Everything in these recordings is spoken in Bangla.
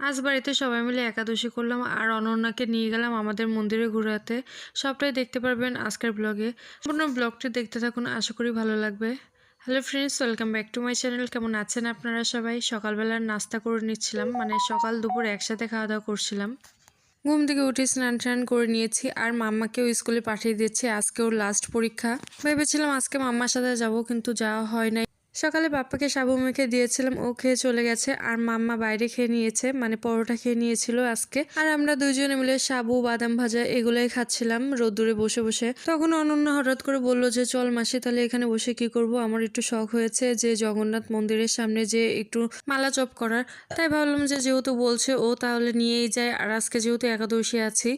আজ বাড়িতে সবাই মিলে একাদশী করলাম আর অনন্যাকে নিয়ে গেলাম আমাদের মন্দিরে ঘোরাতে। সবটাই দেখতে পারবেন আজকের ব্লগে। সম্পূর্ণ ব্লগটি দেখতে থাকুন, আশা করি ভালো লাগবে। Hello friends, welcome back to my channel. কেমন আছেন আপনারা সবাই? সকালবেলার নাস্তা করে নিচ্ছিলাম, মানে সকাল দুপুর একসাথে খাওয়া দাওয়া করছিলাম। ঘুম থেকে উঠে স্নান টান করে নিয়েছি আর মাম্মাকেও স্কুলে পাঠিয়ে দিয়েছি। আজকে ওর লাস্ট পরীক্ষা। ভেবেছিলাম আজকে মাম্মার সাথে যাব, কিন্তু যাওয়া হয় নাই। সকালে বাপ্পাকে সাবু মেখে দিয়েছিলাম, ও খেয়ে চলে গেছে। আর মাম্মা বাইরে খেয়ে নিয়েছে, মানে পরোটা খেয়ে নিয়েছিল আজকে। আর আমরা দুইজনে মিলে সাবু বাদাম ভাজা এগুলোই খাচ্ছিলাম রোদ্দুরে বসে বসে। তখন অনন্যা হঠাৎ করে বলল যে চল মাসি, তাহলে এখানে বসে কি করব? আমার একটু শখ হয়েছে যে জগন্নাথ মন্দিরের সামনে যে একটু মালা জপ করার। তাই ভাবলাম যে যেহেতু বলছে ও, তাহলে নিয়েই যায়। আর আজকে যেহেতু একাদশী আছি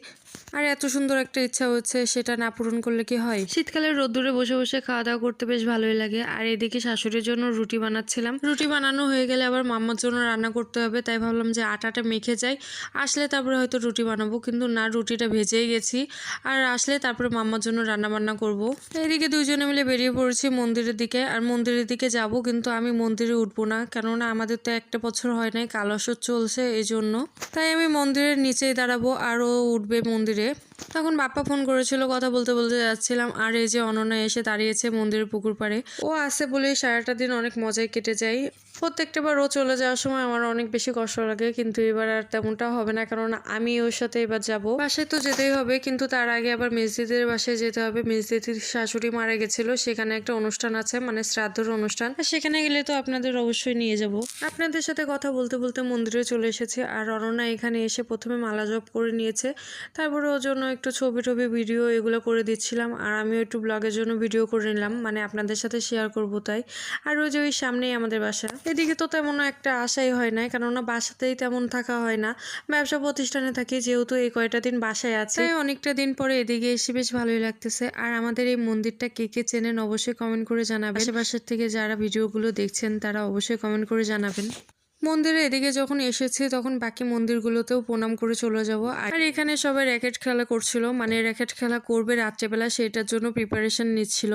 আর এত সুন্দর একটা ইচ্ছা হচ্ছে, সেটা না পূরণ করলে কি হয়? শীতকালে রোদ্দুরে বসে বসে খাওয়া দাওয়া করতে বেশ ভালোই লাগে। আর এদিকে শাশুড়ির জন্য রুটি বানাচ্ছিলাম। রুটি বানানো হয়ে গেলে আবার মাম্মার জন্য রান্না করতে হবে, তাই ভাবলাম যে আটাটা মেখে যাই, আসলে তারপরে হয়তো রুটি বানাবো। কিন্তু না, রুটিটা ভেজেই গেছি। আর আসলে তারপরে মাম্মার জন্য রান্না বান্না করবো। এদিকে দুইজনে মিলে বেরিয়ে পড়েছি মন্দিরের দিকে। আর মন্দিরের দিকে যাব, কিন্তু আমি মন্দিরে উঠবো না, কেননা আমাদের তো একটা বছর হয় নাই, কালসর চলছে, এই জন্য। তাই আমি মন্দিরের নিচেই দাঁড়াবো আর ও উঠবে মন্দিরে। তখন বাপ্পা ফোন করেছিল, কথা বলতে বলতে যাচ্ছিলাম। আর এই যে অনন্যা এসে দাঁড়িয়েছে মন্দিরের পুকুর পাড়ে। ও আসে বলেই সারাটা দিন অনেক মজায় কেটে যায়। প্রত্যেকটা বার ও চলে যাওয়ার সময় আমার অনেক বেশি কষ্ট লাগে, কিন্তু এবার আর তেমনটা হবে না, কেননা আমি ওর সাথে এবার যাব। বাসায় তো যেতেই হবে, কিন্তু তার আগে আবার মেজদিদের বাসায় যেতে হবে। মেজদিদির শাশুড়ি মারা গেছিল, সেখানে একটা অনুষ্ঠান আছে, মানে শ্রাদ্ধর অনুষ্ঠান। সেখানে গেলে তো আপনাদের অবশ্যই নিয়ে যাব। আপনাদের সাথে কথা বলতে বলতে মন্দিরে চলে এসেছে। আর অনন্যা এখানে এসে প্রথমে মালা জপ করে নিয়েছে, তারপরে ওর জন্য একটু ছবি টবি ভিডিও এগুলো করে দিচ্ছিলাম। আর আমিও একটু ব্লগের জন্য ভিডিও করে নিলাম, মানে আপনাদের সাথে শেয়ার করবো তাই। আর ওই যে ওই সামনেই আমাদের বাসা। এদিকে তো তেমন একটা আশাই হয় না, কেননা বাসাতেই তেমন থাকা হয় না, ব্যবসা প্রতিষ্ঠানে থাকি, যেহেতু এই কয়টা দিন বাসায় আছে। তাই অনেকটা দিন পরে এদিকে এসে বেশ ভালোই লাগতেছে। আর আমাদের এই মন্দিরটা কে কে চেনেন অবশ্যই কমেন্ট করে জানাবেন। আশেপাশের থেকে যারা ভিডিওগুলো দেখছেন তারা অবশ্যই কমেন্ট করে জানাবেন। মন্দিরে এদিকে যখন এসেছি তখন বাকি মন্দিরগুলোতেও প্রণাম করে চলে যাব। আর এখানে সবাই র্যাকেট খেলা করছিল, মানে র্যাকেট খেলা করবে রাত্রেবেলা, সেটার জন্য প্রিপারেশন নিচ্ছিল।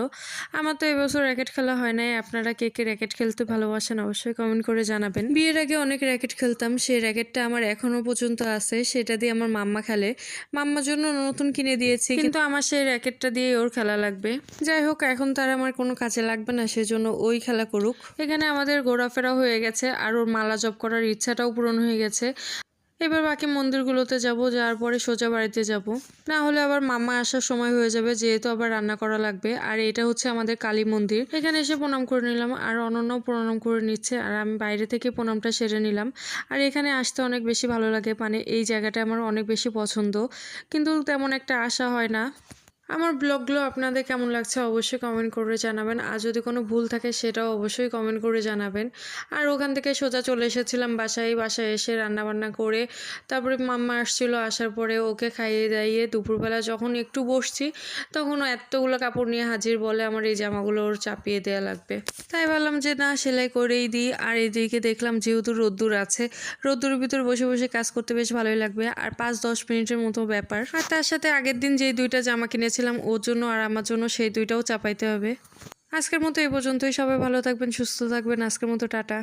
আমার তো এবছর র্যাকেট খেলা হয় নাই। আপনারা কে কে র্যাকেট খেলতে ভালোবাসেন অবশ্যই কমেন্ট করে জানাবেন। বিয়ের আগে অনেক র্যাকেট খেলতাম, সেই র্যাকেটটা আমার এখনো পর্যন্ত আছে, সেটা দিয়ে আমার মাম্মা খেলে। মাম্মার জন্য নতুন কিনে দিয়েছি, কিন্তু আমার সেই র্যাকেটটা দিয়ে ওর খেলা লাগবে। যাই হোক, এখন তার আমার কোনো কাজে লাগবে না, সেজন্য ওই খেলা করুক। এখানে আমাদের ঘোরাফেরা হয়ে গেছে আর ওর মালা জপ করার ইচ্ছাটাও পূরণ হয়ে গেছে। এবার বাকি মন্দিরগুলোতে যাব, যাওয়ার পরে সোজা বাড়িতে যাব, না হলে আবার মাম্মা আসার সময় হয়ে যাবে, যেহেতু আবার রান্না করা লাগবে। আর এটা হচ্ছে আমাদের কালী মন্দির। এখানে এসে প্রণাম করে নিলাম আর অনন্যাও প্রণাম করে নিচ্ছে। আর আমি বাইরে থেকে প্রণামটা সেরে নিলাম। আর এখানে আসতে অনেক বেশি ভালো লাগে, মানে এই জায়গাটা আমার অনেক বেশি পছন্দ, কিন্তু তেমন একটা আশা হয় না। আমার ব্লগগুলো আপনাদের কেমন লাগছে অবশ্যই কমেন্ট করে জানাবেন। আর যদি কোনো ভুল থাকে সেটাও অবশ্যই কমেন্ট করে জানাবেন। আর ওখান থেকে সোজা চলে এসেছিলাম বাসায় এসে রান্নাবান্না করে, তারপরে মাম্মা আসছিল, আসার পরে ওকে খাইয়ে দাইয়ে দুপুরবেলা যখন একটু বসছি, তখন ও এতগুলো কাপড় নিয়ে হাজির, বলে আমার এই জামাগুলো ওর চাপিয়ে দেওয়া লাগবে। তাই ভাবলাম যে না, সেলাই করেই দিই। আর এদিকে দেখলাম যেহেতু রোদ্দুর আছে, রোদ্দুরের ভিতর বসে বসে কাজ করতে বেশ ভালোই লাগবে। আর 5-10 মিনিটের মতো ব্যাপার। আর তার সাথে আগের দিন যেই দুইটা জামা কিনেছিলাম ওর জন্য আর আমার জন্য, সেই দুইটাও চাপাইতে হবে। আজকের মতো এই পর্যন্তই। সবাই ভালো থাকবেন, সুস্থ থাকবেন। আজকের মতো টাটা।